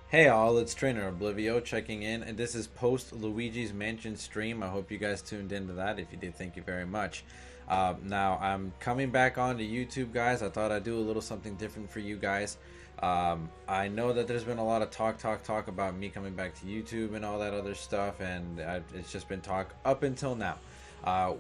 Hey all, it's TrainerOblivio checking in, and this is post Luigi's Mansion stream. I hope you guys tuned into that. If you did, thank you very much. Now, I'm coming back onto YouTube, guys. I thought I'd do a little something different for you guys. I know that there's been a lot of talk about me coming back to YouTube and all that other stuff, and it's just been talk up until now.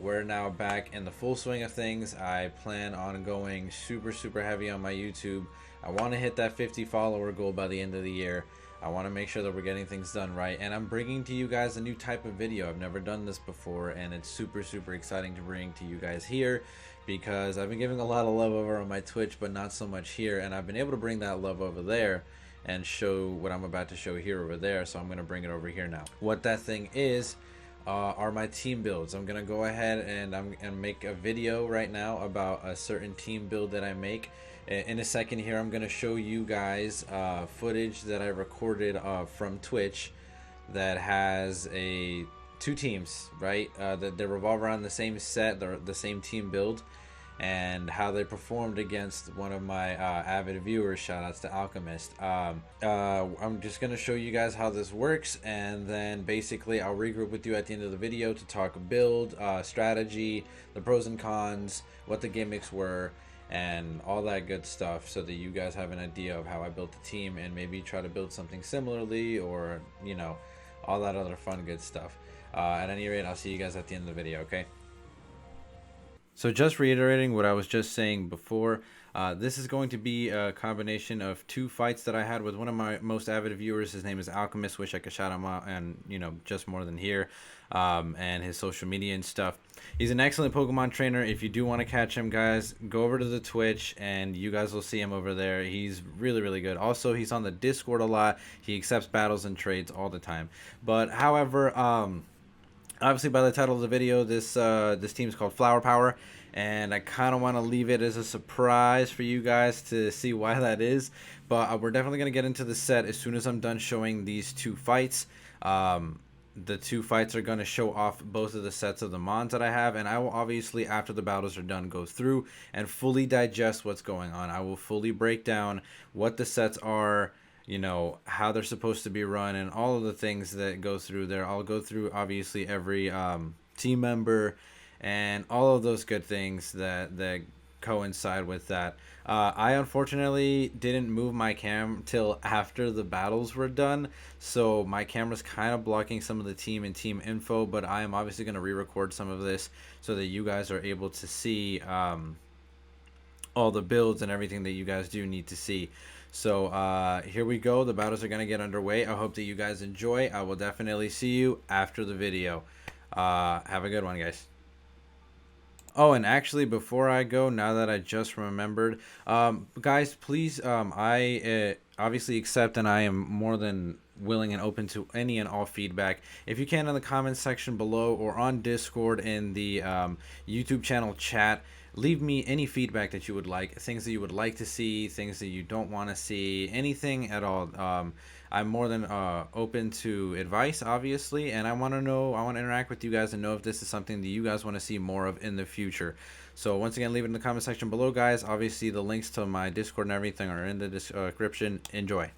We're now back in the full swing of things. I plan on going super heavy on my YouTube. I want to hit that 50 follower goal by the end of the year. I want to make sure that we're getting things done right, and I'm bringing to you guys a new type of video. I've never done this before, and it's super exciting to bring to you guys here, because I've been giving a lot of love over on my Twitch, but not so much here, and I've been able to bring that love over there and show what I'm about to show here over there. So I'm going to bring it over here now. What that thing is are my team builds. I'm gonna go ahead and I'm gonna make a video right now about a certain team build that I make. In a second here, I'm gonna show you guys footage that I recorded from Twitch that has two teams, right? That they revolve around the same set, the same team build, and how they performed against one of my avid viewers. Shout outs to Alchemist. I'm just gonna show you guys how this works, and then basically I'll regroup with you at the end of the video to talk build, strategy, the pros and cons, what the gimmicks were, and all that good stuff, so that you guys have an idea of how I built the team, and maybe try to build something similarly, or you know, all that other fun good stuff. At any rate, I'll see you guys at the end of the video, okay? So just reiterating what I was just saying before, this is going to be a combination of two fights that I had with one of my most avid viewers. His name is Alchemist. Wish I could shout him out, and you know, just more than here, and his social media and stuff. He's an excellent Pokemon trainer. If you do want to catch him, guys, go over to the Twitch and you guys will see him over there. He's really good. Also, he's on the Discord a lot. He accepts battles and trades all the time. But however, obviously, by the title of the video, this team is called Flower Power, and I kind of want to leave it as a surprise for you guys to see why that is. But we're definitely going to get into the set as soon as I'm done showing these two fights. The two fights are going to show off both of the sets of the mons that I have, and I will obviously, after the battles are done, go through and fully digest what's going on. I will fully break down what the sets are, you know, how they're supposed to be run, and all of the things that go through there. I'll go through obviously every team member and all of those good things that coincide with that. I unfortunately didn't move my cam till after the battles were done, so my camera's kind of blocking some of the team and team info, but I am obviously going to re-record some of this so that you guys are able to see all the builds and everything that you guys do need to see. So here we go. The battles are going to get underway. I hope that you guys enjoy. I will definitely see you after the video. Have a good one, guys. Oh, and actually, before I go, now that I just remembered, guys, please, I obviously accept, and I am more than willing and open to any and all feedback. If you can, in the comments section below or on Discord in the YouTube channel chat, leave me any feedback that you would like, things that you would like to see, things that you don't want to see, anything at all. I'm more than open to advice, obviously, and I want to interact with you guys and know if this is something that you guys want to see more of in the future. So once again, leave it in the comment section below, guys. Obviously, the links to my Discord and everything are in the description. Enjoy.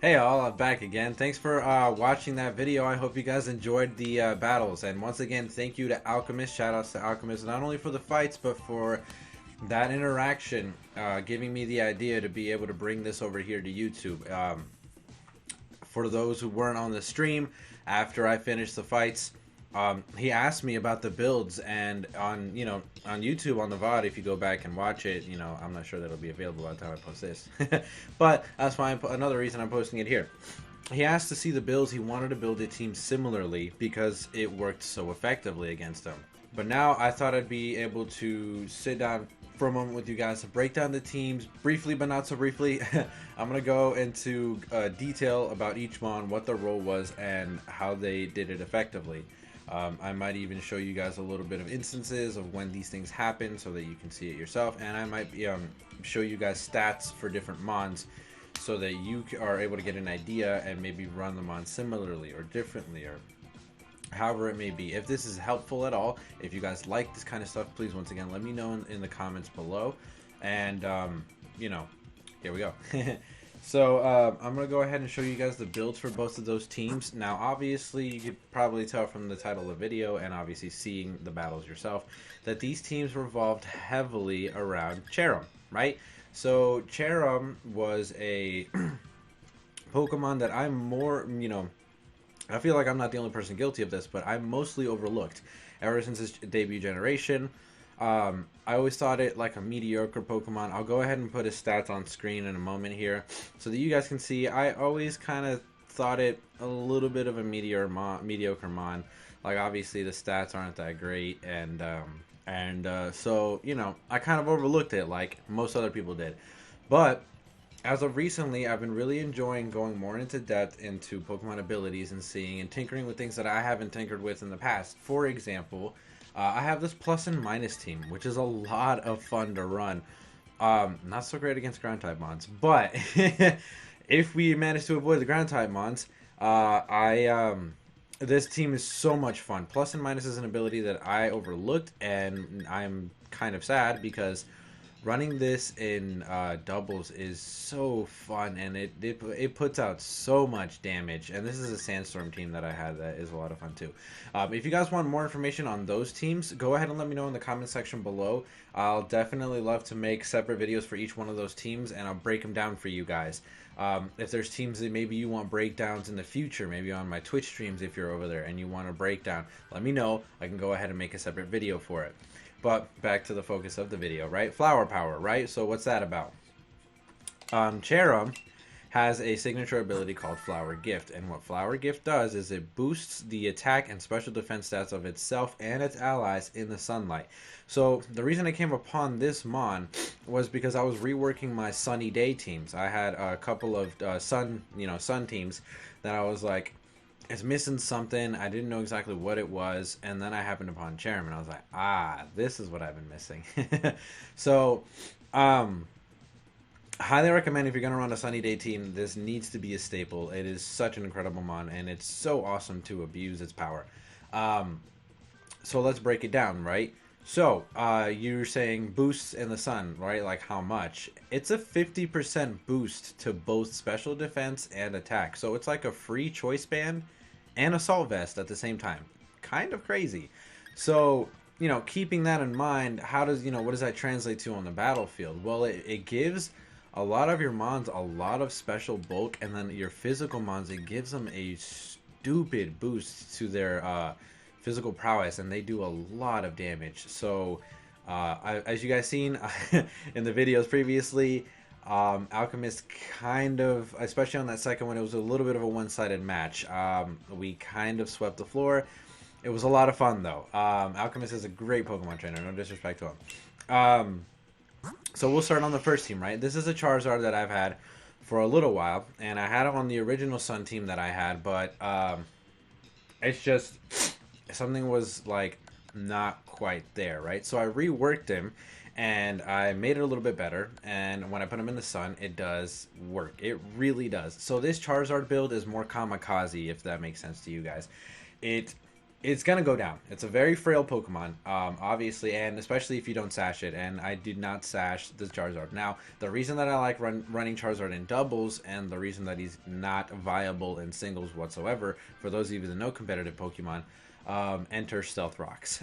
Hey all, I'm back again. Thanks for watching that video. I hope you guys enjoyed the battles. And once again, thank you to Alchemist. Shoutouts to Alchemist, not only for the fights, but for that interaction, giving me the idea to be able to bring this over here to YouTube. For those who weren't on the stream, after I finished the fights, he asked me about the builds, and on on YouTube on the VOD, if you go back and watch it, I'm not sure that'll be available by the time I post this, but that's why another reason I'm posting it here. He asked to see the builds. He wanted to build a team similarly because it worked so effectively against them. But now I thought I'd be able to sit down for a moment with you guys to break down the teams briefly, but not so briefly. I'm going to go into detail about each mon, what their role was, and how they did it effectively. I might even show you guys a little bit of instances of when these things happen so that you can see it yourself, and I might show you guys stats for different mons so that you are able to get an idea and maybe run them on similarly or differently, or however it may be. If this is helpful at all, if you guys like this kind of stuff, please once again let me know in the comments below. And here we go. So I'm gonna go ahead and show you guys the builds for both of those teams. Now obviously you could probably tell from the title of the video and obviously seeing the battles yourself that these teams revolved heavily around CHERRIM, right? So CHERRIM was a Pokemon that I'm more, I feel like I'm not the only person guilty of this, but I mostly overlooked ever since its debut generation. I always thought it like a mediocre Pokemon. I'll go ahead and put his stats on screen in a moment here so that you guys can see. I always kind of thought it a little bit of a mediocre mon. Like obviously the stats aren't that great, and so I kind of overlooked it like most other people did. But as of recently, I've been really enjoying going more into depth into Pokemon abilities and seeing and tinkering with things that I haven't tinkered with in the past. For example, I have this plus and minus team, which is a lot of fun to run. Not so great against ground type mons, but if we manage to avoid the ground type mons, this team is so much fun. Plus and minus is an ability that I overlooked, and I'm kind of sad because running this in doubles is so fun, and it puts out so much damage. And this is a Sandstorm team that I had that is a lot of fun too. If you guys want more information on those teams, go ahead and let me know in the comment section below. I'll definitely love to make separate videos for each one of those teams, and I'll break them down for you guys. If there's teams that maybe you want breakdowns in the future, maybe on my Twitch streams if you're over there and you want a breakdown, let me know. I can go ahead and make a separate video for it. But back to the focus of the video, right? Flower power, right? So what's that about? CHERRIM has a signature ability called Flower Gift, and what Flower Gift does is it boosts the attack and special defense stats of itself and its allies in the sunlight. So the reason I came upon this mon was because I was reworking my sunny day teams. I had a couple of sun teams that I was like, it's missing something. I didn't know exactly what it was, and then I happened upon CHERRIM, and I was like, this is what I've been missing. So highly recommend if you're going to run a sunny day team, this needs to be a staple. It is such an incredible mon, and it's so awesome to abuse its power. So let's break it down, right? So you're saying boosts in the sun, right? Like how much? It's a 50% boost to both special defense and attack. So it's like a free choice band and assault vest at the same time. Kind of crazy. So keeping that in mind, how does what does that translate to on the battlefield? Well, it gives a lot of your mons a lot of special bulk, and then your physical mons, it gives them a stupid boost to their physical prowess, and they do a lot of damage. So as you guys seen in the videos previously, Alchemist kind of, especially on that second one, it was a little bit of a one-sided match. We kind of swept the floor. It was a lot of fun though. Alchemist is a great Pokemon trainer, no disrespect to him. So we'll start on the first team, right? This is a Charizard that I've had for a little while, and I had him on the original Sun team that I had, but it's just something was like not quite there, right? So I reworked him and I made it a little bit better, and when I put him in the sun, it does work. It really does. So this Charizard build is more kamikaze, if that makes sense to you guys. It It's gonna go down. It's a very frail Pokemon, obviously, and especially if you don't sash it. And I did not sash the Charizard. Now, the reason that I like running Charizard in doubles, and the reason that he's not viable in singles whatsoever, for those of you that know competitive Pokemon, enter Stealth Rocks.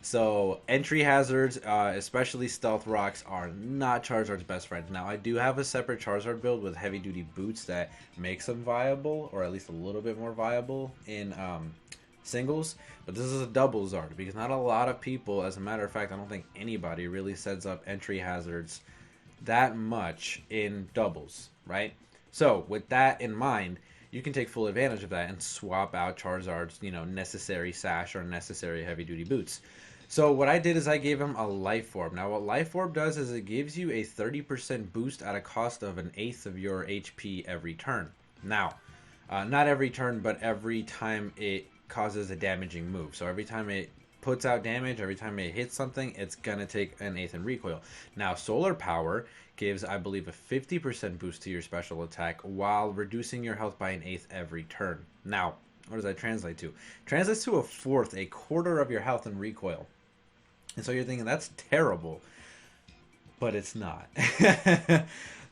So entry hazards, especially Stealth Rocks, are not Charizard's best friends. Now, I do have a separate Charizard build with heavy duty boots that makes them viable, or at least a little bit more viable in singles, but this is a double Zard because not a lot of people, as a matter of fact, I don't think anybody really sets up entry hazards that much in doubles, right? So with that in mind, you can take full advantage of that and swap out Charizard's, necessary sash or necessary heavy duty boots. So what I did is I gave him a Life Orb. Now what Life Orb does is it gives you a 30% boost at a cost of an eighth of your HP every turn. Now, not every turn, but every time it causes a damaging move. So every time it puts out damage, every time it hits something, it's gonna take an eighth in recoil. Now Solar Power gives, I believe, a 50% boost to your special attack while reducing your health by an eighth every turn. Now, what does that translate to? Translates to a quarter of your health in recoil. And so you're thinking that's terrible, but it's not.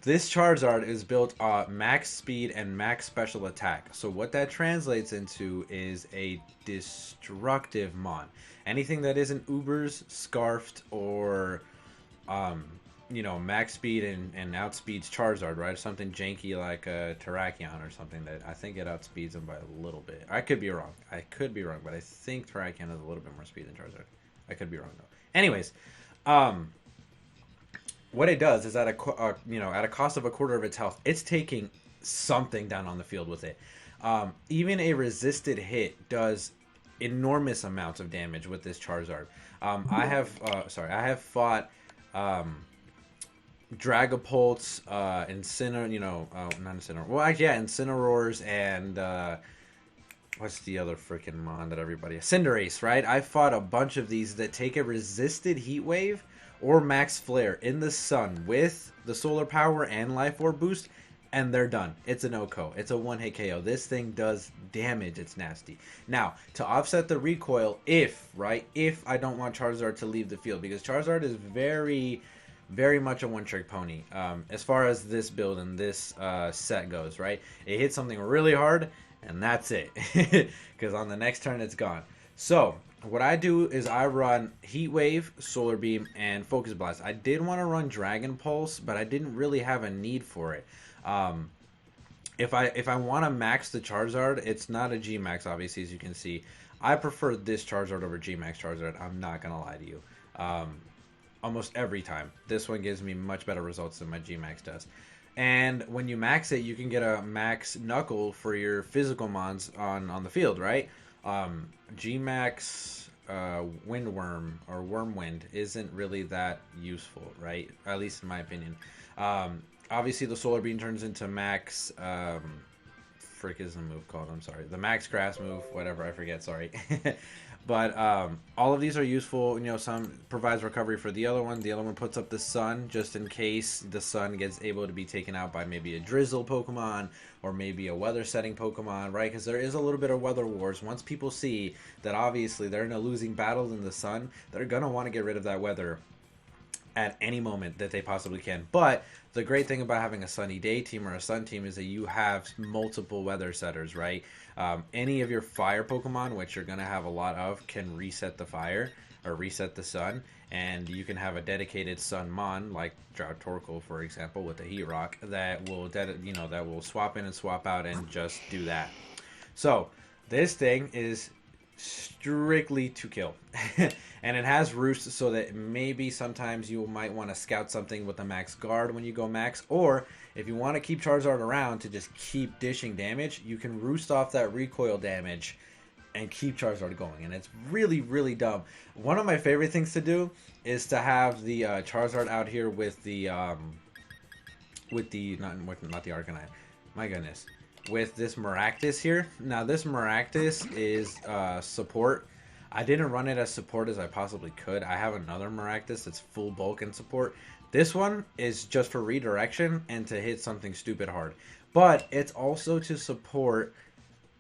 This Charizard is built max speed and max special attack. So what that translates into is a destructive Mon. Anything that isn't Ubers, Scarfed, or max speed and outspeeds Charizard, right? Something janky like a Terrakion or something that I think it outspeeds him by a little bit. I could be wrong, but I think Terrakion has a little bit more speed than Charizard. I could be wrong though. Anyways, what it does is at a cost of a quarter of its health, it's taking something down on the field with it. Even a resisted hit does enormous amounts of damage with this Charizard. I have fought Dragapults, Incineroars, and what's the other freaking Mon that everybody... Cinderace, right? I fought a bunch of these that take a resisted Heat Wave or Max Flare in the sun with the Solar Power and Life Orb boost, and they're done. It's an OHKO. It's a one-hit KO. This thing does damage. It's nasty. Now, to offset the recoil, if I don't want Charizard to leave the field, because Charizard is very, very much a one-trick pony as far as this build and this set goes, right? It hits something really hard, and that's it. Because on the next turn, it's gone. So what I do is I run Heat Wave, Solar Beam, and Focus Blast. I did want to run Dragon Pulse, but I didn't really have a need for it. If I want to max the Charizard, it's not a G-Max, obviously, as you can see. I prefer this Charizard over G-Max Charizard. I'm not going to lie to you. Almost every time. This one gives me much better results than my G-Max does. And when you max it, you can get a max Knuckle for your physical mons on the field, right? G-Max Windworm or Wormwind isn't really that useful, right? At least in my opinion. Obviously, the Solar Beam turns into max... frick is the move called? I'm sorry. The max grass move, whatever, I forget, sorry. But all of these are useful. Some provides recovery for the other one. The other one puts up the sun just in case the sun gets able to be taken out by maybe a Drizzle Pokemon or maybe a weather setting Pokemon, right? Because there is a little bit of weather wars. Once people see that obviously they're in a losing battle in the sun, they're going to want to get rid of that weather at any moment that they possibly can. But the great thing about having a sunny day team or a sun team is that you have multiple weather setters, right? Any of your fire Pokemon, which you're going to have a lot of, can reset the fire or reset the sun, and you can have a dedicated sun mon like Drought Torkoal, for example, with the Heat Rock that will swap in and swap out and just do that. So this thing is strictly to kill. And it has Roost, so that maybe sometimes you might want to scout something with a max guard when you go max, or if you want to keep Charizard around to just keep dishing damage, you can Roost off that recoil damage and keep Charizard going, and it's really, really dumb. One of my favorite things to do is to have the Charizard out here with the not the Arcanine, my goodness, with this Maractus here. Now this Maractus is support. I didn't run it as support as I possibly could. I have another Maractus that's full bulk and support. This one is just for redirection and to hit something stupid hard. But it's also to support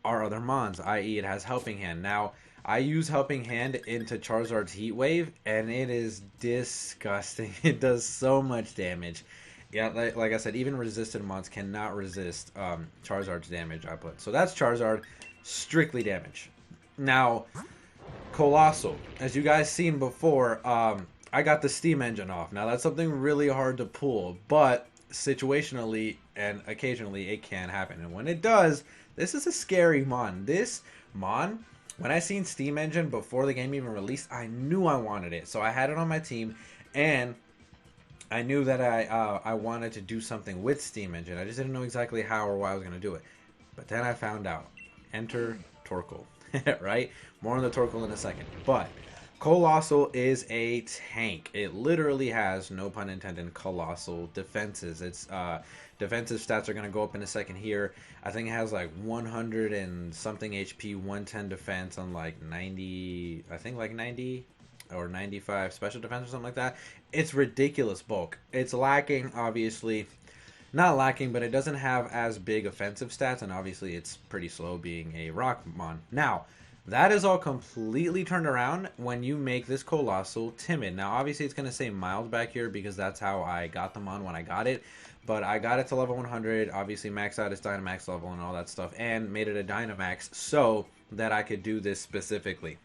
are other mons, i.e. it has Helping Hand. Now, I use Helping Hand into Charizard's Heat Wave, and it is disgusting. It does so much damage. Yeah, like I said, even resisted mons cannot resist Charizard's damage output. So that's Charizard, strictly damage. Now, Colossal, as you guys seen before, I got the Steam Engine off. Now, that's something really hard to pull, but situationally and occasionally it can happen. And when it does, this is a scary mon. This mon, when I seen Steam Engine before the game even released, I knew I wanted it. So I had it on my team, and I knew that I wanted to do something with Steam Engine. I just didn't know exactly how or why I was going to do it. But then I found out. Enter Torkoal, right? More on the Torkoal in a second. But Colossal is a tank. It literally has, no pun intended, colossal defenses. Its defensive stats are going to go up in a second here. I think it has like 100 and something HP, 110 defense on like 90, I think like 90 or 95 special defense or something like that. It's ridiculous bulk. It's lacking, obviously. Not lacking, but it doesn't have as big offensive stats, and obviously it's pretty slow being a Rockmon. Now, that is all completely turned around when you make this Colossal timid. Now, obviously it's going to say mild back here because that's how I got them on when I got it. But I got it to level 100, obviously maxed out its Dynamax level and all that stuff, and made it a Dynamax so that I could do this specifically.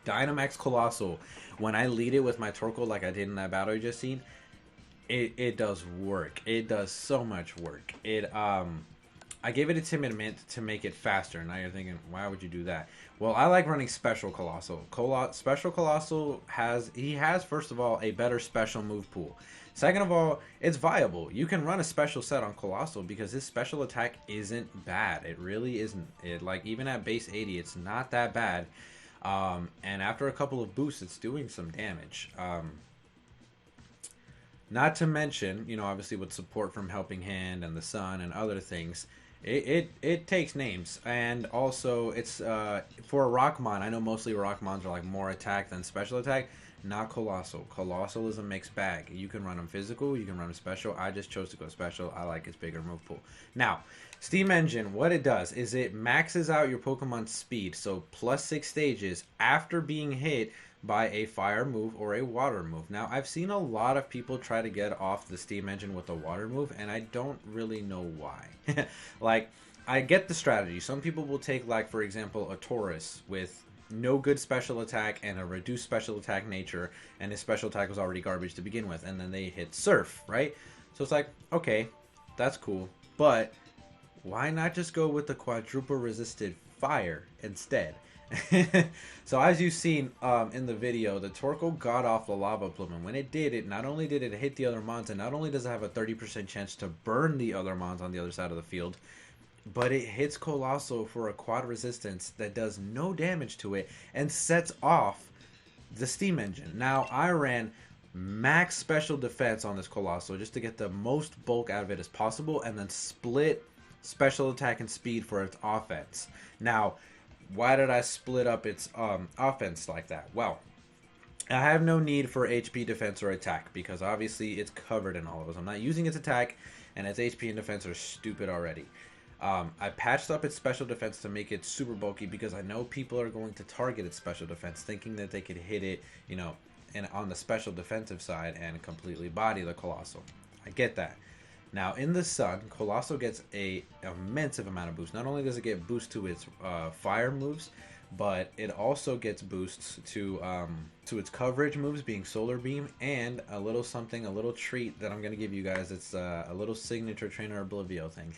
Dynamax Colossal, when I lead it with my Torkoal like I did in that battle you just seen, it does work. It does so much work. I gave it a timid mint to make it faster. Now you're thinking, why would you do that? Well, I like running Special Colossal. Special Colossal has first of all a better special move pool. Second of all, it's viable. You can run a special set on Colossal because his special attack isn't bad. It really isn't. Like even at base 80, it's not that bad. And after a couple of boosts, it's doing some damage. Not to mention, you know, obviously with support from Helping Hand and the Sun and other things, it takes names. And also, it's for a Rockmon. I know mostly Rockmons are like more attack than special attack. Not Colossal. Colossal is a mixed bag. You can run them physical, you can run them special. I just chose to go special. I like its bigger move pool. Now, Steam Engine, what it does is it maxes out your Pokemon's speed. So plus 6 stages after being hit by a fire move or a water move. Now, I've seen a lot of people try to get off the Steam Engine with a water move, and I don't really know why. Like, I get the strategy. Some people will take, like, for example, a Taurus with no good special attack and a reduced special attack nature, and his special attack was already garbage to begin with, and then they hit Surf, right? So it's like, okay, that's cool, but why not just go with the quadruple resisted fire instead? So as you've seen in the video, the Torkoal got off the lava plume, and when it did, it not only did it hit the other mons, and not only does it have a 30% chance to burn the other mons on the other side of the field, but it hits Colossal for a quad resistance that does no damage to it and sets off the Steam Engine. Now, I ran max special defense on this Colossal just to get the most bulk out of it as possible, and then split special attack and speed for its offense. Now, why did I split up its offense like that? Well, I have no need for HP, defense, or attack because obviously it's covered in all of those. I'm not using its attack, and its HP and defense are stupid already. I patched up its special defense to make it super bulky because I know people are going to target its special defense thinking that they could hit it, you know, and on the special defensive side and completely body the Colossal. I get that. Now, in the Sun, Colossal gets a immense amount of boost. Not only does it get boost to its fire moves, but it also gets boosts to its coverage moves, being Solar Beam, and a little something, a little treat that I'm going to give you guys. It's a little signature TrainerOblivio thing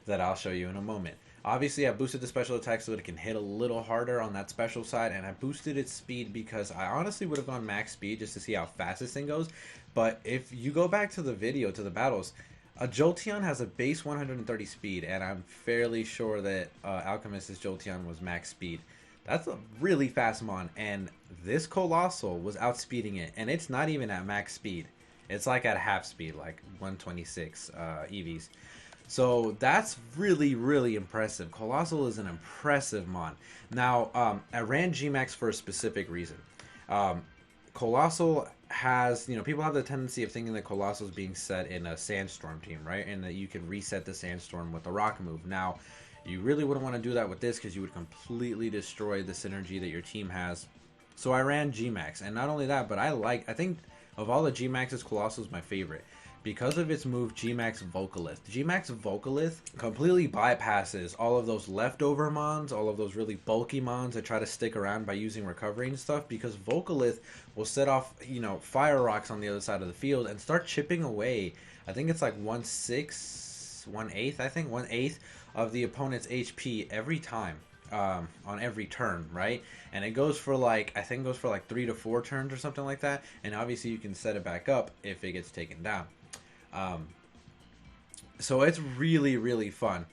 that I'll show you in a moment. Obviously, I boosted the special attack so that it can hit a little harder on that special side, and I boosted its speed because I honestly would have gone max speed just to see how fast this thing goes. But if you go back to the video, to the battles, a Jolteon has a base 130 speed, and I'm fairly sure that Alchemist's Jolteon was max speed. That's a really fast mon, and this Colossal was outspeeding it, and it's not even at max speed. It's like at half speed, like 126 EVs. So that's really, really impressive. Colossal is an impressive mon. Now, I ran Gmax for a specific reason. Colossal has, you know, people have the tendency of thinking that Colossal is being set in a Sandstorm team, right? And that you can reset the Sandstorm with a Rock move. Now, You really wouldn't want to do that with this because you would completely destroy the synergy that your team has. So I ran G-Max, and not only that, but I think of all the G-Maxes, Colossal is my favorite because of its move G-Max Vocalith. G-Max Vocalith completely bypasses all of those leftover mons, all of those really bulky mons that try to stick around by using recovery and stuff, because Vocalith will set off, you know, fire rocks on the other side of the field and start chipping away. I think it's like 1/8, I think 1/8 of the opponent's HP every time. On every turn, right? And it goes for like, I think it goes for like 3 to 4 turns or something like that. And obviously you can set it back up if it gets taken down. So it's really, really fun.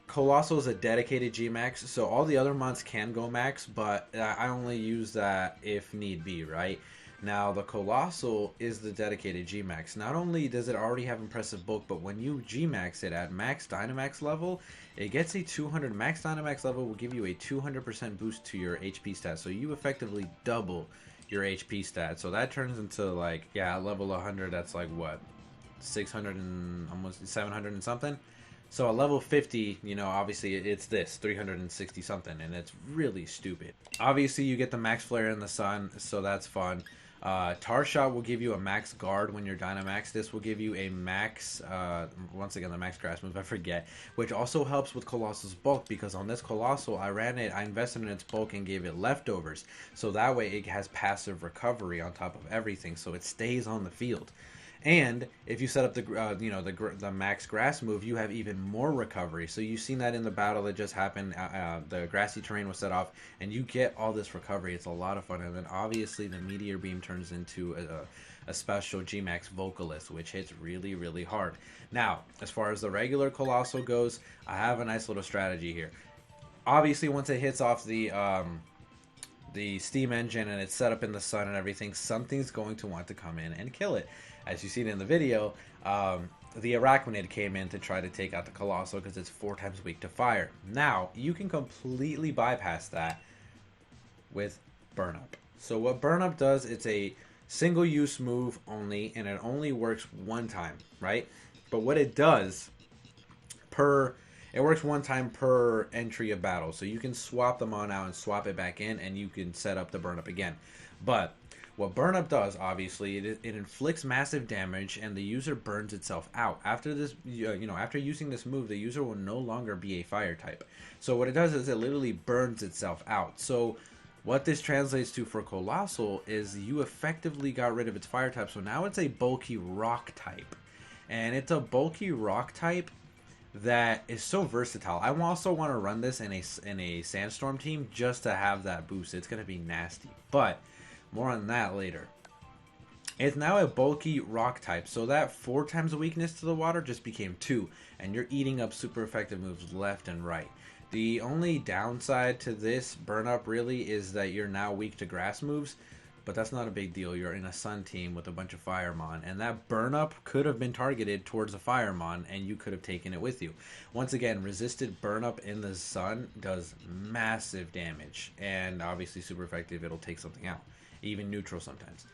Colossal is a dedicated G-Max, so all the other mons can go max, but I only use that if need be, right? Now, the Colossal is the dedicated G-Max. Not only does it already have impressive bulk, but when you G-Max it at max Dynamax level, it gets a 200... Max Dynamax level will give you a 200% boost to your HP stats. So you effectively double your HP stats. So that turns into, like, yeah, level 100, that's like, what? 600 and... almost 700 and something? So at level 50, you know, obviously it's this, 360 something, and it's really stupid. Obviously, you get the max flare in the sun, so that's fun. Tar Shot will give you a max guard when you're Dynamax. This will give you a max, once again, the max grass move, I forget, which also helps with Colossal's bulk, because on this Colossal, I invested in its bulk and gave it leftovers. So that way it has passive recovery on top of everything, so it stays on the field. And if you set up the max grass move, you have even more recovery. So you've seen that in the battle that just happened. The grassy terrain was set off, and you get all this recovery. It's a lot of fun. And then obviously the meteor beam turns into a special G-Max Vocalist, which hits really, really hard. Now, as far as the regular Colossal goes, I have a nice little strategy here. Obviously, once it hits off the steam engine and it's set up in the sun and everything, something's going to want to come in and kill it. As you see in the video, the Arachnid came in to try to take out the Colossal because it's 4 times weak to fire. Now, you can completely bypass that with Burn Up. So what Burn Up does, it's a single-use move only, and it only works one time, right? But what it does, it works one time per entry of battle. So you can swap them on out and swap it back in, and you can set up the Burn Up again. But what Burn Up does, obviously, it inflicts massive damage, and the user burns itself out. After this, after using this move, the user will no longer be a fire type. So what it does is it literally burns itself out. So what this translates to for Colossal is you effectively got rid of its fire type. So now it's a bulky rock type, and it's a bulky rock type that is so versatile. I also want to run this in a sandstorm team just to have that boost. It's going to be nasty, but more on that later. It's now a bulky rock type, so that 4 times weakness to the water just became 2, and you're eating up super effective moves left and right. The only downside to this Burn Up really is that you're now weak to grass moves, but that's not a big deal. You're in a sun team with a bunch of Firemon, and that Burn Up could have been targeted towards a Firemon, and you could have taken it with you. Once again, resisted Burn Up in the sun does massive damage, and obviously super effective. It'll take something out, even neutral sometimes.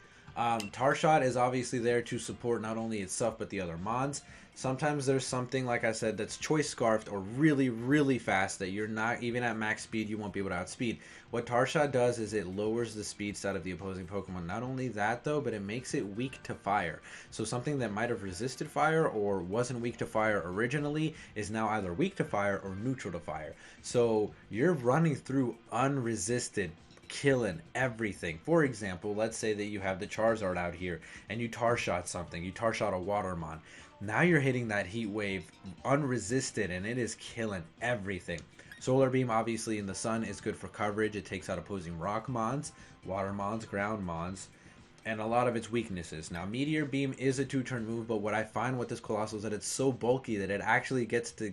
Tar Shot is obviously there to support not only itself but the other mods. Sometimes there's something, like I said, that's choice scarfed or really, really fast that you're not, even at max speed, you won't be able to outspeed. What Tar Shot does is it lowers the speed stat of the opposing Pokemon. Not only that, though, but it makes it weak to fire. So something that might have resisted fire or wasn't weak to fire originally is now either weak to fire or neutral to fire. So you're running through unresisted, killing everything. For example, let's say that you have the Charizard out here and you Tar Shot something. You Tar Shot a Watermon. Now you're hitting that Heat Wave unresisted, and it is killing everything. Solar Beam, obviously, in the sun is good for coverage. It takes out opposing Rock Mons, Water Mons, Ground Mons, and a lot of its weaknesses. Now, Meteor Beam is a 2-turn move, but what I find with this Colossal is that it's so bulky that it actually gets to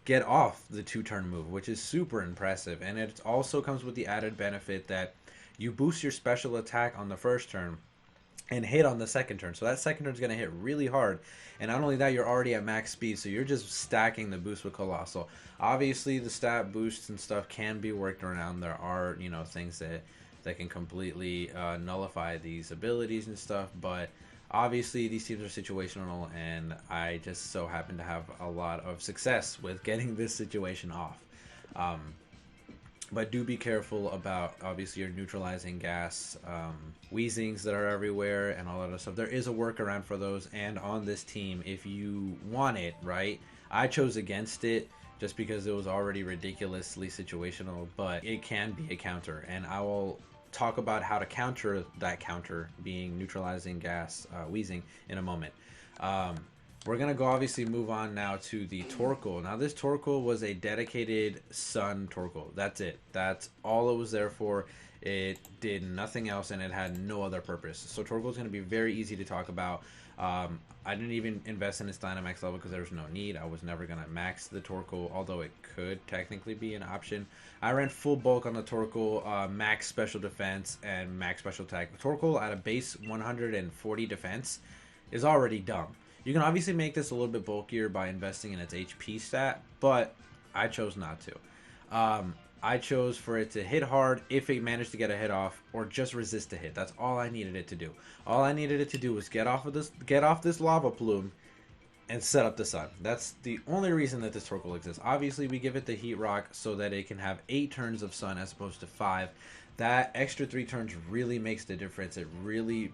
get off the 2-turn move, which is super impressive. And it also comes with the added benefit that you boost your special attack on the first turn and hit on the second turn. So that second turn is going to hit really hard. And not only that, you're already at max speed, so you're just stacking the boost with Colossal. Obviously, the stat boosts and stuff can be worked around. There are, things that can completely nullify these abilities and stuff, but Obviously, these teams are situational, and I just so happen to have a lot of success with getting this situation off. Um, but do be careful about, obviously, your neutralizing gas, wheezings that are everywhere, and all that other stuff. There is a workaround for those, and on this team, if you want it, right? I chose against it just because it was already ridiculously situational, but it can be a counter, and I will talk about how to counter that counter being neutralizing gas, wheezing, in a moment. Um, we're gonna go obviously move on now to the Torkoal. Now this Torkoal was a dedicated Sun Torkoal. That's it. That's all it was there for. It did nothing else, and it had no other purpose. So Torkoal is gonna be very easy to talk about. I didn't even invest in its Dynamax level because there was no need. I was never gonna max the Torkoal, although it could technically be an option. I ran full bulk on the Torkoal, max special defense and max special attack. Torkoal at a base 140 defense is already dumb. You can obviously make this a little bit bulkier by investing in its HP stat, but I chose not to. I chose for it to hit hard if it managed to get a hit off, or just resist a hit. That's all I needed it to do. All I needed it to do was get off this lava plume and set up the sun. That's the only reason that this Torkoal exists. Obviously, we give it the Heat Rock so that it can have 8 turns of sun as opposed to 5. That extra 3 turns really makes the difference. It really,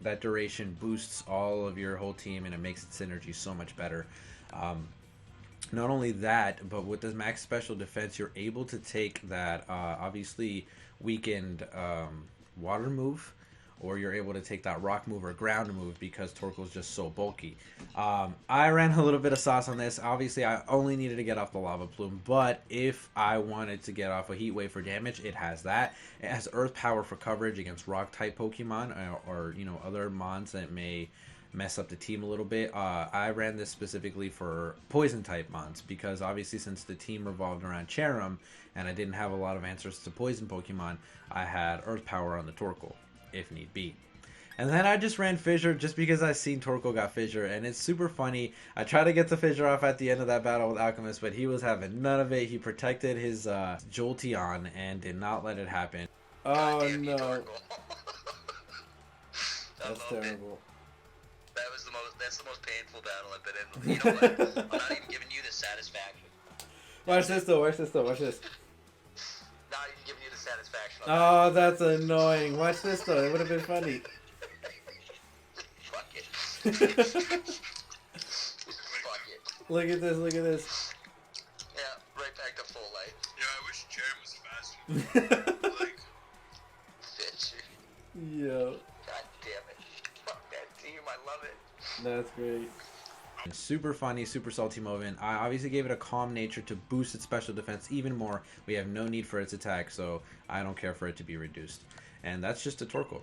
that duration boosts all of your whole team, and it makes its synergy so much better. Not only that, but with the max special defense, you're able to take that obviously weakened water move, or you're able to take that rock move or ground move because Torkoal is just so bulky. I ran a little bit of sauce on this. Obviously, I only needed to get off the lava plume, but if I wanted to get off a heat wave for damage, it has that. It has earth power for coverage against rock type Pokemon, or you know, other mons that may mess up the team a little bit. I ran this specifically for poison type mons because obviously since the team revolved around CHERRIM and I didn't have a lot of answers to poison Pokemon, I had earth power on the Torkoal if need be. And then I just ran Fissure just because I seen Torkoal got Fissure, and it's super funny. I tried to get the Fissure off at the end of that battle with Alchemist, but he was having none of it. He protected his Jolteon and did not let it happen. Oh no. That's terrible. That's the most painful battle I've been in. You know what? I'm not even giving you the satisfaction. Watch this though, watch this though, watch this. Not even giving you the satisfaction. Oh, that's annoying. Watch this though, it would have been funny. Fuck it. Fuck it. Look at this, look at this. Yeah, right back to full light. Yeah, I wish CHERRIM was faster. Like, Bitch. Yo. God damn it. Fuck that team, I love it. That's great. Super funny, super salty moment. I obviously gave it a calm nature to boost its special defense even more. We have no need for its attack, so I don't care for it to be reduced. And that's just a Torkoal.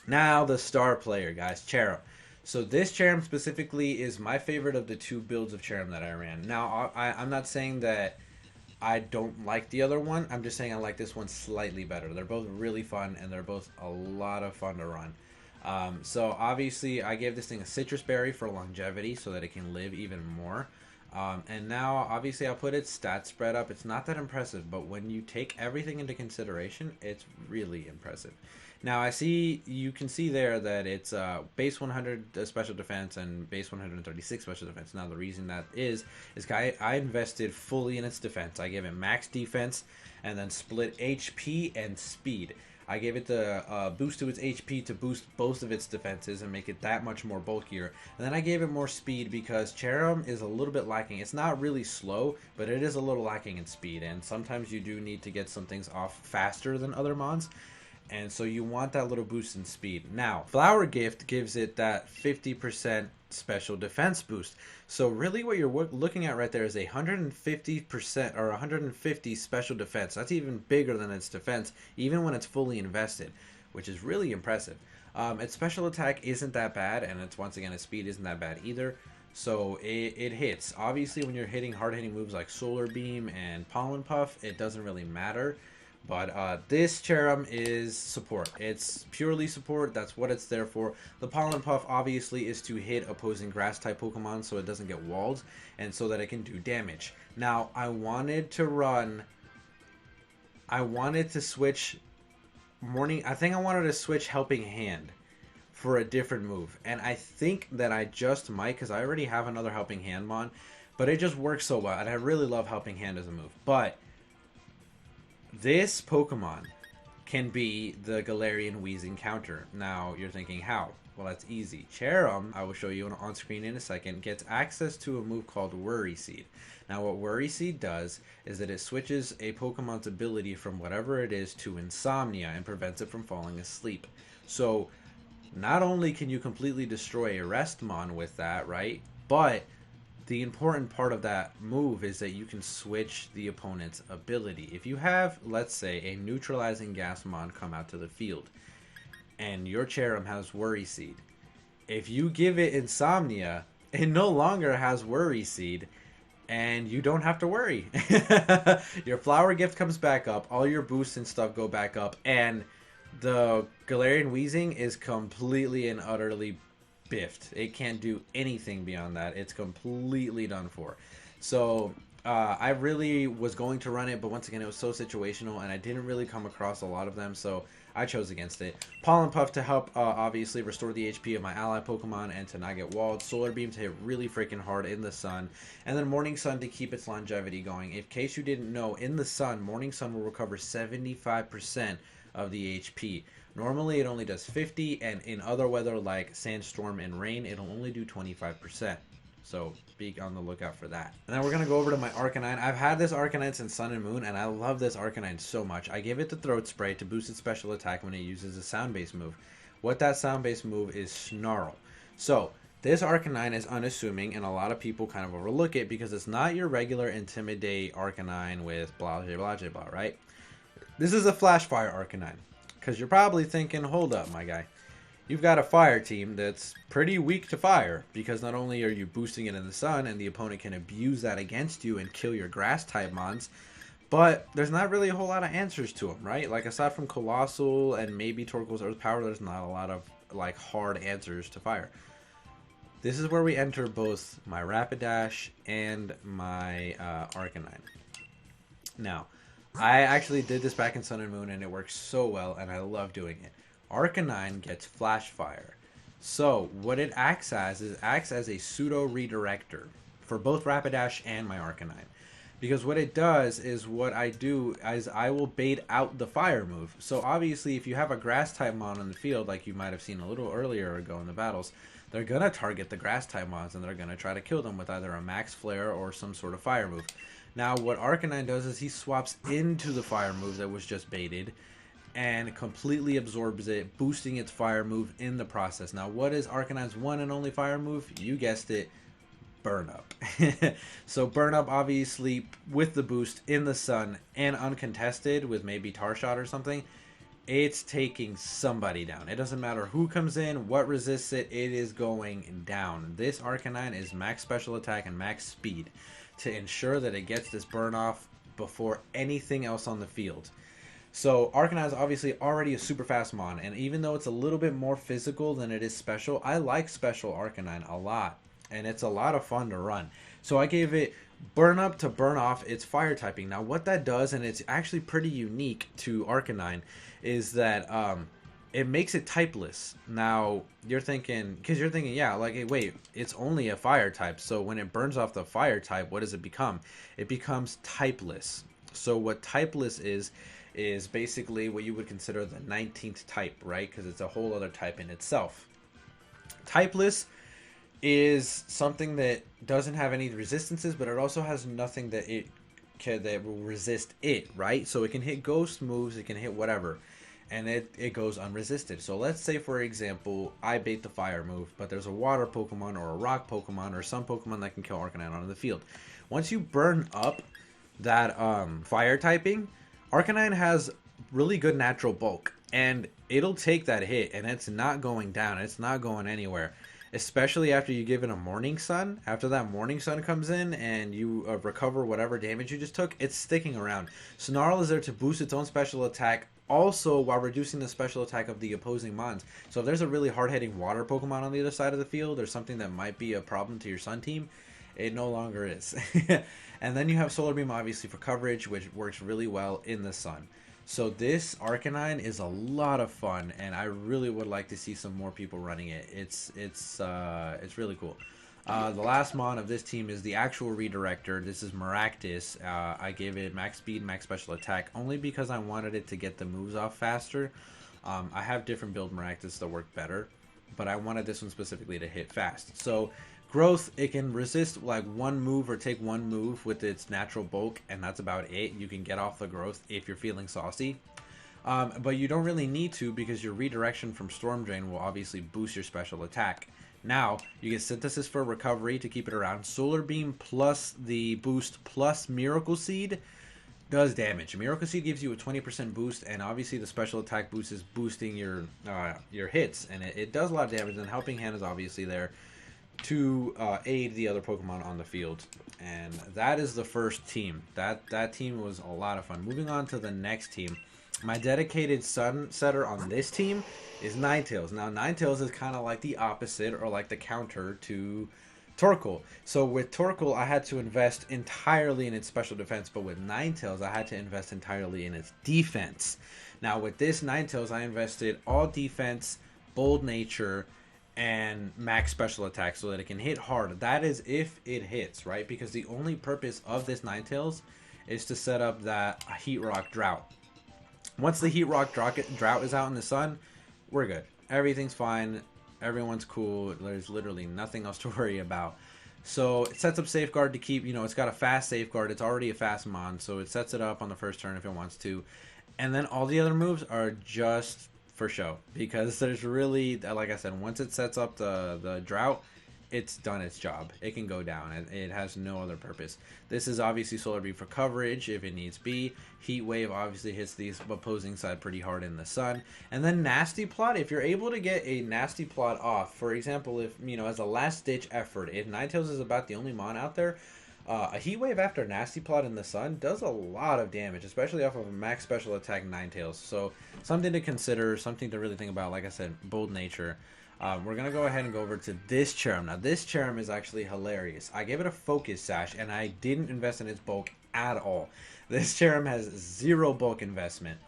Now the star player, guys, CHERRIM. So this CHERRIM specifically is my favorite of the 2 builds of CHERRIM that I ran. Now, I'm not saying that I don't like the other one. I'm just saying I like this one slightly better. They're both really fun, and they're both a lot of fun to run. So obviously I gave this thing a citrus berry for longevity so that it can live even more. And now obviously I'll put its stat spread up. It's not that impressive, but when you take everything into consideration, it's really impressive. Now you can see there that it's base 100 special defense and base 136 special defense. Now the reason that is I invested fully in its defense. I gave it max defense and then split HP and speed. I gave it the boost to its HP to boost both of its defenses and make it that much more bulkier. And then I gave it more speed because CHERRIM is a little bit lacking. It's not really slow, but it is a little lacking in speed. And sometimes you do need to get some things off faster than other mons. And so you want that little boost in speed. Now, Flower Gift gives it that 50% special defense boost. So really what you're looking at right there is 150% or 150 special defense. That's even bigger than its defense, even when it's fully invested, which is really impressive. Its special attack isn't that bad, and once again, its speed isn't that bad either. So it hits. Obviously, when you're hitting hard-hitting moves like Solar Beam and Pollen Puff, it doesn't really matter. But this CHERRIM is support. It's purely support. That's what it's there for. The Pollen Puff obviously is to hit opposing grass type Pokemon so it doesn't get walled and so that it can do damage. Now, I wanted to switch I think I wanted to switch Helping Hand for a different move. And I think that I just might, because I already have another Helping Hand Mon, but it just works so well, and I really love Helping Hand as a move. But this Pokemon can be the Galarian Wheezing counter. Now, you're thinking, how? Well, that's easy. CHERRIM, I will show you on screen in a second, gets access to a move called Worry Seed. Now, what Worry Seed does is that it switches a Pokemon's ability from whatever it is to Insomnia and prevents it from falling asleep. So, not only can you completely destroy a Restmon with that, right? But the important part of that move is that you can switch the opponent's ability. If you have, let's say, a Neutralizing Gasmon come out to the field, and your CHERRIM has Worry Seed, if you give it Insomnia, it no longer has Worry Seed, and you don't have to worry. Your Flower Gift comes back up, all your boosts and stuff go back up, and the Galarian Wheezing is completely and utterly biffed. It can't do anything beyond that. It's completely done for. So I really was going to run it, but once again, it was so situational, and I didn't really come across a lot of them, so I chose against it. Pollen Puff to help, obviously, restore the HP of my ally Pokemon and to not get walled. Solar Beam to hit really freaking hard in the sun. And then Morning Sun to keep its longevity going. In case you didn't know, in the sun, Morning Sun will recover 75% of the HP. Normally, it only does 50, and in other weather like sandstorm and rain, it'll only do 25%. So be on the lookout for that. And then we're going to go over to my Arcanine. I've had this Arcanine since Sun and Moon, and I love this Arcanine so much. I gave it the Throat Spray to boost its special attack when it uses a sound-based move. What that sound-based move is Snarl. So this Arcanine is unassuming, and a lot of people kind of overlook it because it's not your regular Intimidate Arcanine with blah, blah, blah, blah, blah, right? This is a Flash Fire Arcanine. Because you're probably thinking, hold up, my guy. You've got a fire team that's pretty weak to fire, because not only are you boosting it in the sun and the opponent can abuse that against you and kill your grass type mons, but there's not really a whole lot of answers to them, right? Like, aside from Colossal and maybe Torkoal's Earth Power, there's not a lot of like hard answers to fire. This is where we enter both my Rapidash and my Arcanine. Now, I actually did this back in Sun and Moon, and it works so well, and I love doing it. Arcanine gets Flash Fire. So, what it acts as is a pseudo redirector for both Rapidash and my Arcanine. Because what it does is, what I do is I will bait out the fire move. So obviously, if you have a grass type mon on the field, like you might have seen a little earlier ago in the battles, they're going to target the grass type mons, and they're going to try to kill them with either a max flare or some sort of fire move. Now, what Arcanine does is he swaps into the fire move that was just baited and completely absorbs it, boosting its fire move in the process. Now, what is Arcanine's one and only fire move? You guessed it, Burn Up. So Burn Up, obviously, with the boost in the sun and uncontested with maybe Tar Shot or something, it's taking somebody down. It doesn't matter who comes in, what resists it, it is going down. This Arcanine is max special attack and max speed to ensure that it gets this burn off before anything else on the field. So Arcanine is obviously already a super fast mon, and even though it's a little bit more physical than it is special, I like special Arcanine a lot, and it's a lot of fun to run. So I gave it Burn Up to burn off its fire typing. Now what that does, and it's actually pretty unique to Arcanine, is that it makes it typeless. Now you're thinking, yeah, like, hey, wait, it's only a fire type, so when it burns off the fire type, what does it become? It becomes typeless. So what typeless is basically what you would consider the 19th type, right? Because it's a whole other type in itself. Typeless is something that doesn't have any resistances, but it also has nothing that that will resist it, right? So it can hit ghost moves, it can hit whatever, and it goes unresisted. So let's say, for example, I bait the fire move, but there's a water Pokemon or a rock Pokemon or some Pokemon that can kill Arcanine on the field. Once you burn up that fire typing, Arcanine has really good natural bulk, and it'll take that hit, and it's not going down. It's not going anywhere, especially after you give it a Morning Sun. After that Morning Sun comes in and you recover whatever damage you just took, it's sticking around. Snarl is there to boost its own special attack, also while reducing the special attack of the opposing mons. So if there's a really hard-hitting water Pokemon on the other side of the field, or something that might be a problem to your Sun team, it no longer is. And then you have Solar Beam, obviously, for coverage, which works really well in the sun. So this Arcanine is a lot of fun, and I really would like to see some more people running it. It's really cool. The last mon of this team is the actual redirector. This is Maractus. I gave it max speed, max special attack, only because I wanted it to get the moves off faster. I have different build Maractus that work better, but I wanted this one specifically to hit fast. So growth, it can resist like one move or take one move with its natural bulk, and that's about it. You can get off the growth if you're feeling saucy. But you don't really need to, because your redirection from Storm Drain will obviously boost your special attack. Now, you get Synthesis for recovery to keep it around. Solar Beam plus the boost plus Miracle Seed does damage. Miracle Seed gives you a 20% boost, and obviously the special attack boost is boosting your hits, and it does a lot of damage, and Helping Hand is obviously there to aid the other Pokemon on the field. And that is the first team. That team was a lot of fun. Moving on to the next team. My dedicated Sun Setter on this team is Ninetales. Now, Ninetales is kind of like the opposite, or like the counter to Torkoal. So with Torkoal, I had to invest entirely in its special defense, but with Ninetales, I had to invest entirely in its defense. Now, with this Ninetales, I invested all defense, bold nature, and max special attack so that it can hit hard. That is if it hits, right? Because the only purpose of this Ninetales is to set up that Heat Rock Drought. Once the Heat Rock Drought is out in the sun, we're good. Everything's fine. Everyone's cool. There's literally nothing else to worry about. So it sets up Safeguard to keep, it's got a fast Safeguard. It's already a fast mon, so it sets it up on the first turn if it wants to. And then all the other moves are just for show, because there's really, like I said, once it sets up the Drought, it's done its job. It can go down. It has no other purpose. This is obviously Solar Beam for coverage if it needs be. Heat Wave obviously hits the opposing side pretty hard in the sun. And then Nasty Plot, if you're able to get a Nasty Plot off, for example, if, as a last ditch effort, if Ninetales is about the only mon out there, a Heat Wave after Nasty Plot in the sun does a lot of damage, especially off of a max special attack Ninetales. So something to consider, something to really think about. Like I said, bold nature. We're going to go ahead and go over to this CHERRIM. Now, this CHERRIM is actually hilarious. I gave it a Focus Sash, and I didn't invest in its bulk at all. This CHERRIM has 0 bulk investment.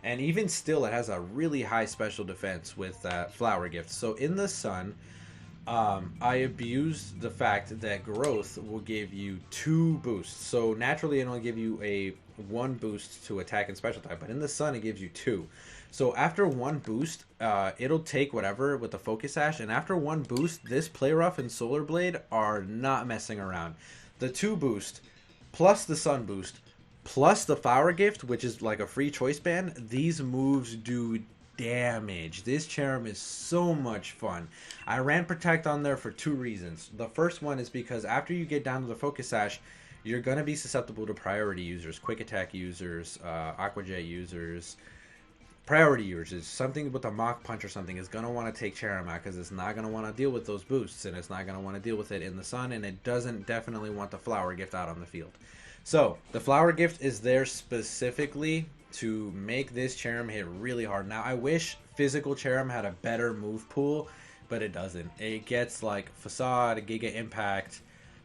And even still, it has a really high special defense with Flower Gift. So in the sun, I abused the fact that growth will give you 2 boosts. So naturally, it'll give you a 1 boost to attack and special type, but in the sun, it gives you 2. So after 1 boost, it'll take whatever with the Focus Sash, and after 1 boost, this Play Rough and Solar Blade are not messing around. The 2 boost, plus the Sun boost, plus the Flower Gift, which is like a free choice band, these moves do damage. This CHERRIM is so much fun. I ran Protect on there for 2 reasons. The first one is because after you get down to the Focus Sash, you're going to be susceptible to priority users, Quick Attack users, Aqua Jet users, priority users. Something with a Mach Punch or something is going to want to take CHERRIM out, because it's not going to want to deal with those boosts, and it's not going to want to deal with it in the sun, and it doesn't definitely want the Flower Gift out on the field. So the Flower Gift is there specifically to make this CHERRIM hit really hard. Now, I wish physical CHERRIM had a better move pool, but it doesn't. It gets like Facade, Giga Impact,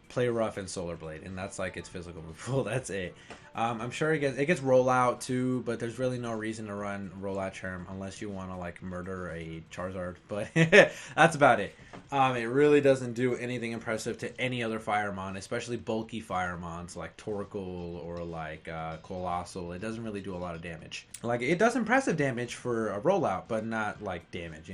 Play Rough, and Solar Blade, and that's like its physical move pool. That's it. I'm sure it gets Rollout too, but there's really no reason to run Rollout CHERRIM unless you want to like murder a Charizard. But that's about it. It really doesn't do anything impressive to any other Firemon, especially bulky Firemons like Torkoal or like Colossal. It doesn't really do a lot of damage. Like, it does impressive damage for a Rollout, but not like damage,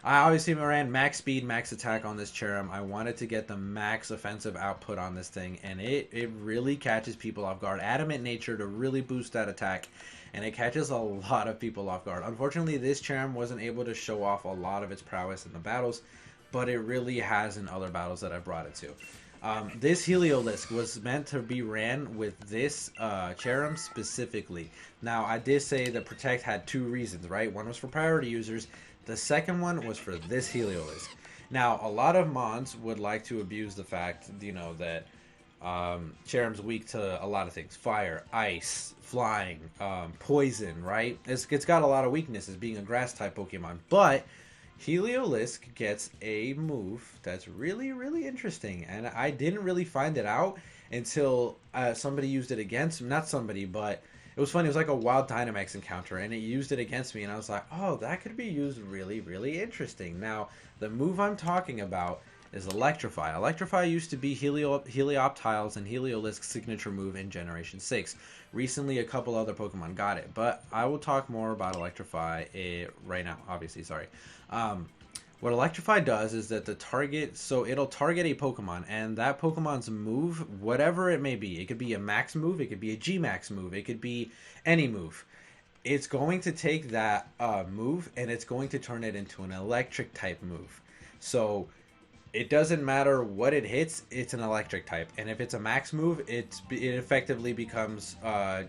I obviously ran max speed, max attack on this CHERRIM. I wanted to get the max offensive output on this thing, and it really catches people off guard. Adamant Nature to really boost that attack, and it catches a lot of people off guard. Unfortunately, this CHERRIM wasn't able to show off a lot of its prowess in the battles, but it really has in other battles that I've brought it to. This Heliolisk was meant to be ran with this CHERRIM specifically. Now, I did say that Protect had 2 reasons, right? One was for priority users. The second one was for this Heliolisk. Now, a lot of Mons would like to abuse the fact, that CHERRIM's weak to a lot of things. Fire, ice, flying, poison, right? It's got a lot of weaknesses being a grass-type Pokemon. But Heliolisk gets a move that's really, really interesting. And I didn't really find it out until somebody used it against him. Not somebody, but it was funny. It was like a wild Dynamax encounter, and it used it against me, and I was like, oh, that could be used really, really interesting. Now, the move I'm talking about is Electrify. Electrify used to be Helioptile's and Heliolisk's signature move in Generation 6. Recently, a couple other Pokemon got it, but I will talk more about Electrify right now, obviously, sorry. What Electrify does is that it'll target a Pokemon, and that Pokemon's move, whatever it may be, it could be a max move, it could be a G-max move, it could be any move. It's going to take that move, and it's going to turn it into an electric type move. So it doesn't matter what it hits, it's an electric type. And if it's a max move, it effectively becomes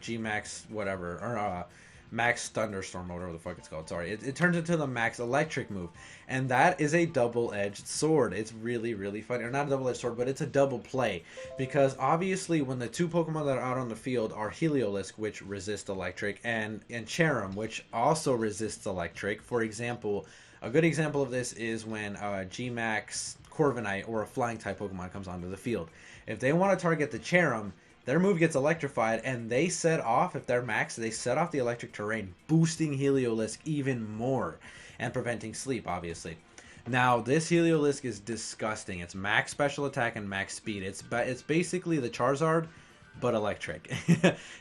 G-max whatever, or max thunderstorm, whatever the fuck it's called. Sorry, it turns into the max electric move, and that is a double-edged sword. It's really, really funny, or not a double-edged sword, but it's a double play, because obviously when the two Pokemon that are out on the field are Heliolisk, which resists electric, and CHERRIM, which also resists electric. For example, a good example of this is when G-max Corviknight or a flying type Pokemon comes onto the field. If they want to target the CHERRIM, their move gets electrified, and they set off, if they're max, they set off the electric terrain, boosting Heliolisk even more, and preventing sleep, obviously. Now, this Heliolisk is disgusting. It's max special attack and max speed. It's basically the Charizard, but electric.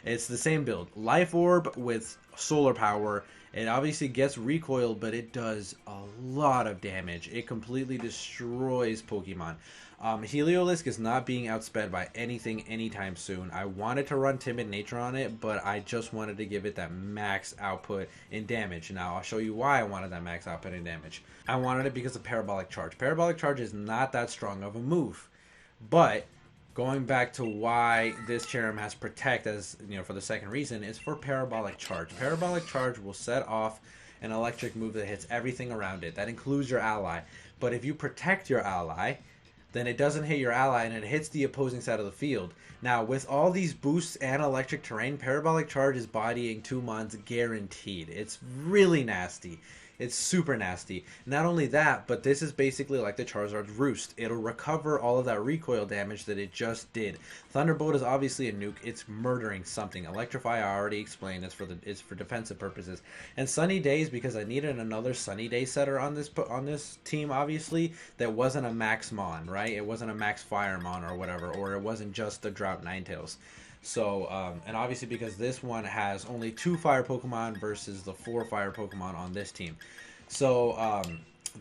It's the same build. Life Orb with solar power. It obviously gets recoiled, but it does a lot of damage. It completely destroys Pokemon. Heliolisk is not being outsped by anything anytime soon. I wanted to run Timid Nature on it, but I just wanted to give it that max output in damage. Now, I'll show you why I wanted that max output in damage. I wanted it because of Parabolic Charge. Parabolic Charge is not that strong of a move, but going back to why this CHERRIM has Protect, as you know, for the second reason, is for Parabolic Charge. Parabolic Charge will set off an electric move that hits everything around it. That includes your ally. But if you protect your ally, then it doesn't hit your ally and it hits the opposing side of the field. Now, with all these boosts and electric terrain, Parabolic Charge is bodying 2 mons guaranteed. It's really nasty. It's super nasty. Not only that, but this is basically like the Charizard's Roost. It'll recover all of that recoil damage that it just did. Thunderbolt is obviously a nuke. It's murdering something. Electrify, I already explained, it's for defensive purposes. And Sunny Days, because I needed another Sunny Day setter on this team, obviously, that wasn't a Max Mon, right? It wasn't a Max Fire Mon or whatever, or it wasn't just the Drought Ninetales. So, and obviously because this one has only 2 fire Pokemon versus the 4 fire Pokemon on this team. So,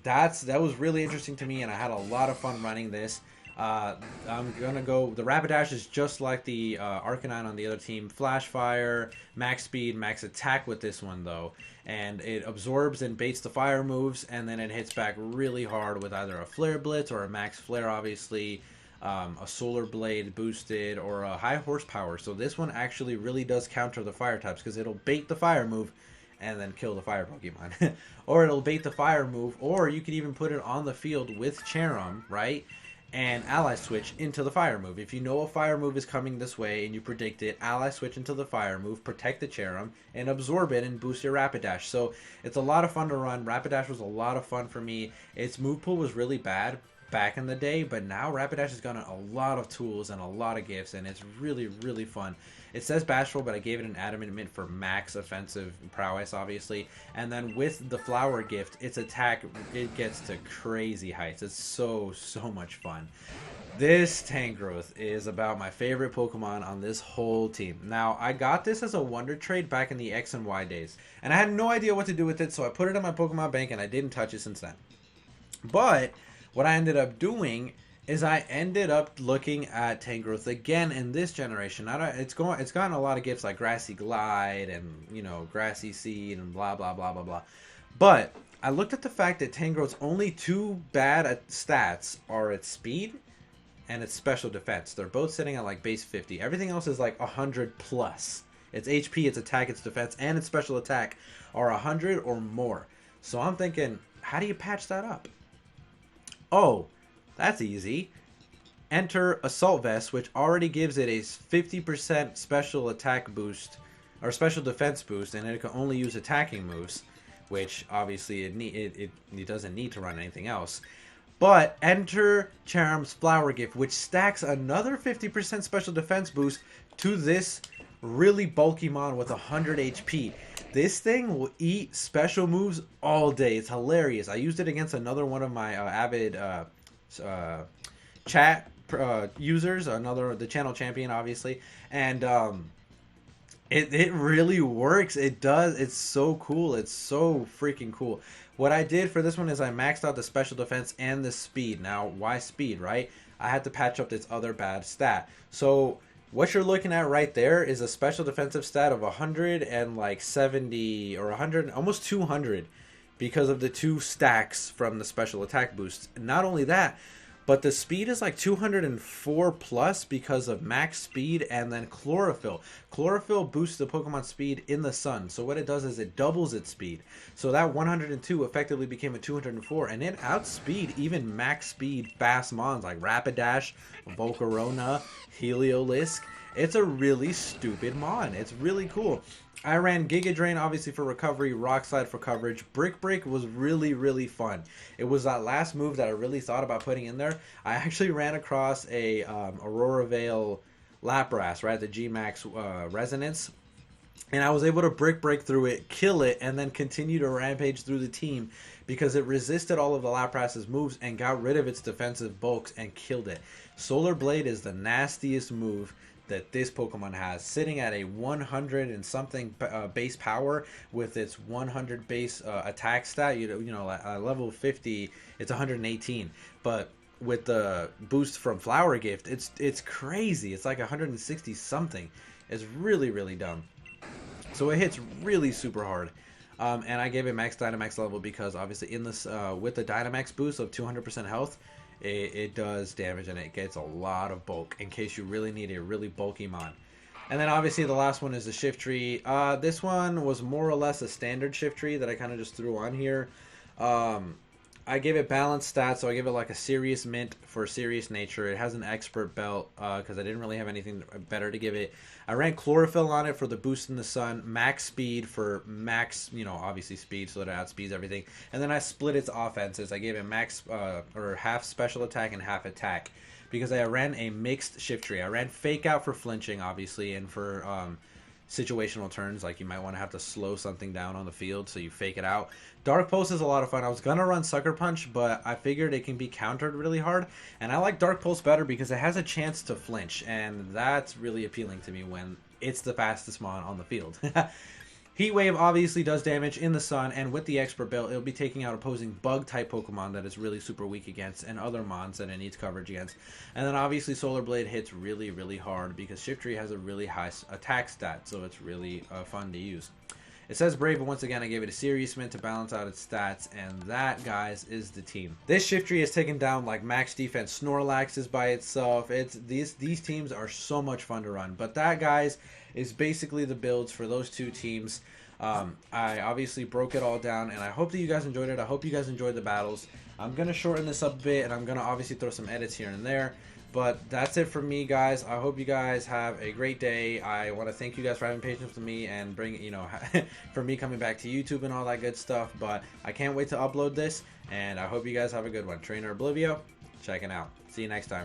that was really interesting to me, and I had a lot of fun running this. I'm going to go, the Rapidash is just like the Arcanine on the other team. Flash Fire, max speed, max attack with this one though. And it absorbs and baits the fire moves, and then it hits back really hard with either a Flare Blitz or a max Flare, obviously. A Solar Blade boosted, or a high horsepower. So this one actually really does counter the fire types, because it'll bait the fire move and then kill the fire Pokemon. Or it'll bait the fire move, or you could even put it on the field with CHERRIM, right? And ally switch into the fire move. If you know a fire move is coming this way and you predict it, ally switch into the fire move, protect the CHERRIM, and absorb it and boost your Rapidash. So it's a lot of fun to run. Rapidash was a lot of fun for me. Its move pool was really bad back in the day, but now Rapidash has gotten a lot of tools and a lot of gifts, and it's really, really fun. It says Bashful, but I gave it an Adamant Mint for max offensive prowess, obviously. And then with the Flower Gift, its attack, it gets to crazy heights. It's so, so much fun. This Tangrowth is about my favorite Pokemon on this whole team. Now, I got this as a Wonder Trade back in the X and Y days, and I had no idea what to do with it, so I put it in my Pokemon Bank, and I didn't touch it since then. But what I ended up doing is I ended up looking at Tangrowth again in this generation. It's gotten a lot of gifts like Grassy Glide and, you know, Grassy Seed and blah, blah, blah, blah, blah. But I looked at the fact that Tangrowth's only 2 bad stats are its speed and its special defense. They're both sitting at like base 50. Everything else is like 100 plus. Its HP, its attack, its defense, and its special attack are 100 or more. So I'm thinking, how do you patch that up? Oh, that's easy. Enter Assault Vest, which already gives it a 50% special attack boost, or special defense boost, and it can only use attacking moves, which obviously it doesn't need to run anything else. But enter CHERRIM's Flower Gift, which stacks another 50% special defense boost to this really bulky mon with 100 HP. This thing will eat special moves all day. It's hilarious. I used it against another one of my avid chat users, the channel champion, obviously, and it really works. It does. It's so cool. It's so freaking cool. What I did for this one is I maxed out the special defense and the speed. Now, why speed, right? I had to patch up this other bad stat. So what you're looking at right there is a special defensive stat of 170 or 100, almost 200, because of the 2 stacks from the special attack boosts. And not only that, but the speed is like 204 plus because of max speed and then chlorophyll. Chlorophyll boosts the Pokemon speed in the sun. So what it does is it doubles its speed. So that 102 effectively became a 204, and it outspeed even max speed fast mons like Rapidash, Volcarona, Heliolisk. It's a really stupid mon. It's really cool. I ran Giga Drain obviously for recovery, Rock Slide for coverage. Brick Break was really, really fun. It was that last move that I really thought about putting in there. I actually ran across a Aurora Veil Lapras, right, the G-Max Resonance. And I was able to Brick Break through it, kill it, and then continue to rampage through the team because it resisted all of the Lapras's moves and got rid of its defensive bulks and killed it. Solar Blade is the nastiest move that this Pokemon has, sitting at a 100 and something base power with its 100 base attack stat. You know, at level 50, it's 118. But with the boost from Flower Gift, it's crazy. It's like 160 something. It's really, really dumb. So it hits really super hard. And I gave it max Dynamax level because obviously in this with the Dynamax boost of 200% health, it does damage and it gets a lot of bulk in case you really need a really bulky mon. And then obviously the last one is the Shift Tree. This one was more or less a standard Shift Tree that I kind of just threw on here. I gave it balanced stats, so I give it like a Serious Mint for Serious Nature. It has an Expert Belt because I didn't really have anything better to give it. I ran Chlorophyll on it for the boost in the sun, max speed for max, you know, obviously speed, so that it outspeeds everything. And then I split its offenses. I gave it max or half special attack and half attack because I ran a mixed Shift Tree. I ran Fake Out for flinching, obviously, and for situational turns, like you might want to have to slow something down on the field, so you fake it out. Dark Pulse is a lot of fun. I was gonna run Sucker Punch, but I figured it can be countered really hard, and I like Dark Pulse better because it has a chance to flinch, and that's really appealing to me when it's the fastest mon on the field. Heat Wave obviously does damage in the sun, and with the Expert Belt, it'll be taking out opposing bug-type Pokemon that it's really super weak against, and other mons that it needs coverage against. And then obviously Solar Blade hits really, really hard because Shift Tree has a really high attack stat, so it's really fun to use. It says Brave, but once again, I gave it a Serious Mint to balance out its stats, and that, guys, is the team. This Shift Tree has taken down, like, max defense Snorlax is by itself. These teams are so much fun to run. But that, guys, is basically the builds for those two teams. I obviously broke it all down, and I hope that you guys enjoyed it. I hope you guys enjoyed the battles. I'm going to shorten this up a bit, and I'm going to obviously throw some edits here and there. But that's it from me, guys. I hope you guys have a great day. I want to thank you guys for having patience with me and bring, you know, for me coming back to YouTube and all that good stuff. But I can't wait to upload this, and I hope you guys have a good one. TrainerOblivio, checking out. See you next time.